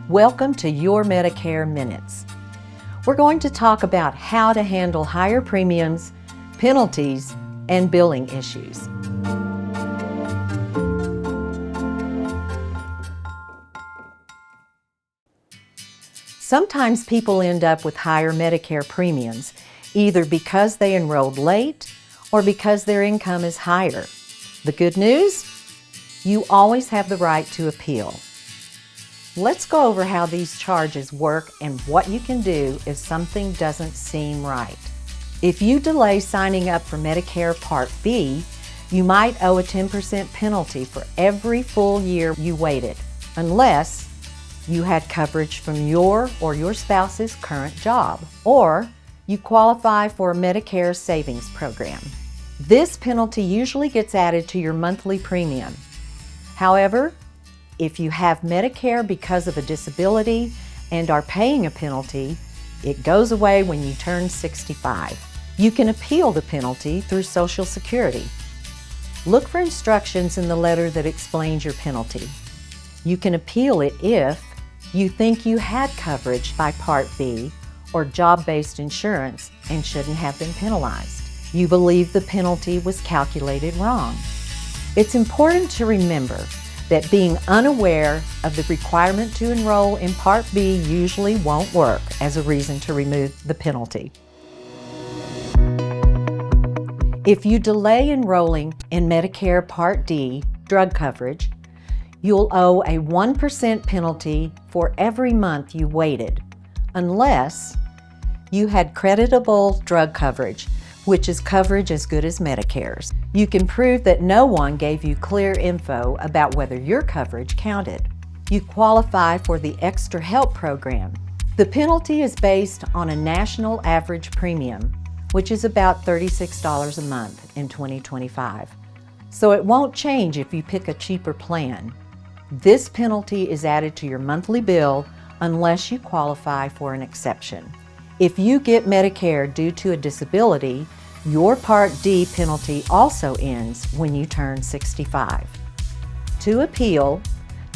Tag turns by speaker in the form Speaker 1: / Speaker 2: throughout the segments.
Speaker 1: Welcome to Your Medicare Minutes. We're going to talk about how to handle higher premiums, penalties, and billing issues. Sometimes people end up with higher Medicare premiums, either because they enrolled late or because their income is higher. The good news? You always have the right to appeal. Let's go over how these charges work and what you can do if something doesn't seem right. If you delay signing up for Medicare Part B, you might owe a 10% penalty for every full year you waited, unless you had coverage from your or your spouse's current job, or you qualify for a Medicare savings program. This penalty usually gets added to your monthly premium. However, if you have Medicare because of a disability and are paying a penalty, it goes away when you turn 65. You can appeal the penalty through Social Security. Look for instructions in the letter that explains your penalty. You can appeal it if you think you had coverage by Part B or job-based insurance and shouldn't have been penalized. You believe the penalty was calculated wrong. It's important to remember that being unaware of the requirement to enroll in Part B usually won't work as a reason to remove the penalty. If you delay enrolling in Medicare Part D drug coverage, you'll owe a 1% penalty for every month you waited, unless you had creditable drug coverage, which is coverage as good as Medicare's. You can prove that no one gave you clear info about whether your coverage counted. You qualify for the Extra Help program. The penalty is based on a national average premium, which is about $36 a month in 2025. So it won't change if you pick a cheaper plan. This penalty is added to your monthly bill unless you qualify for an exception. If you get Medicare due to a disability, your Part D penalty also ends when you turn 65. To appeal,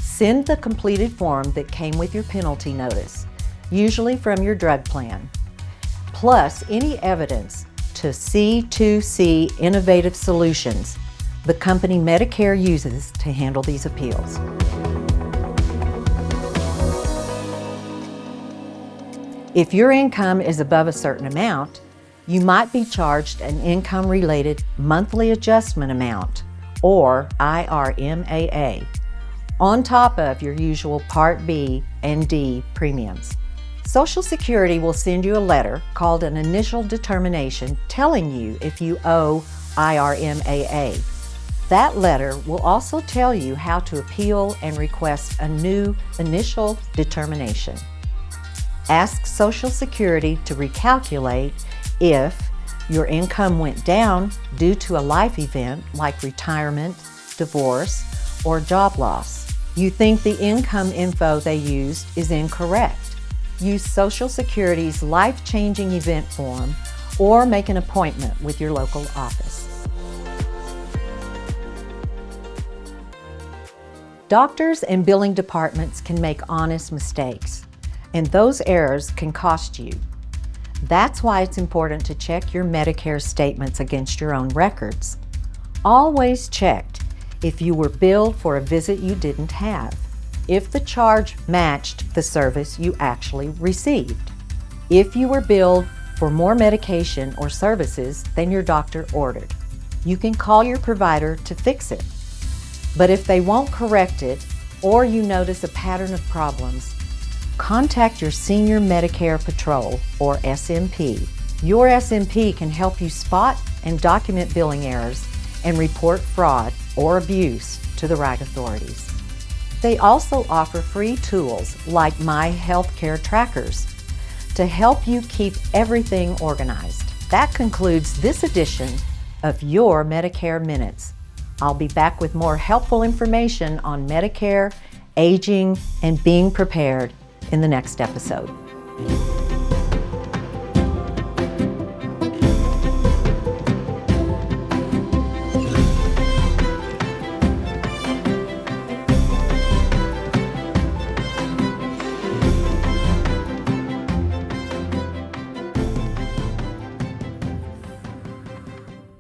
Speaker 1: send the completed form that came with your penalty notice, usually from your drug plan, plus any evidence to C2C Innovative Solutions, the company Medicare uses to handle these appeals. If your income is above a certain amount, you might be charged an income-related monthly adjustment amount, or IRMAA, on top of your usual Part B and D premiums. Social Security will send you a letter called an initial determination telling you if you owe IRMAA. That letter will also tell you how to appeal and request a new initial determination. Ask Social Security to recalculate if your income went down due to a life event like retirement, divorce, or job loss. You think the income info they used is incorrect. Use Social Security's life-changing event form or make an appointment with your local office. Doctors and billing departments can make honest mistakes, and those errors can cost you. That's why it's important to check your Medicare statements against your own records. Always check if you were billed for a visit you didn't have, if the charge matched the service you actually received, if you were billed for more medication or services than your doctor ordered. You can call your provider to fix it. But if they won't correct it, or you notice a pattern of problems, contact your Senior Medicare Patrol, or SMP. Your SMP can help you spot and document billing errors and report fraud or abuse to the right authorities. They also offer free tools like My Healthcare Trackers to help you keep everything organized. That concludes this edition of Your Medicare Minutes. I'll be back with more helpful information on Medicare, aging, and being prepared in the next episode.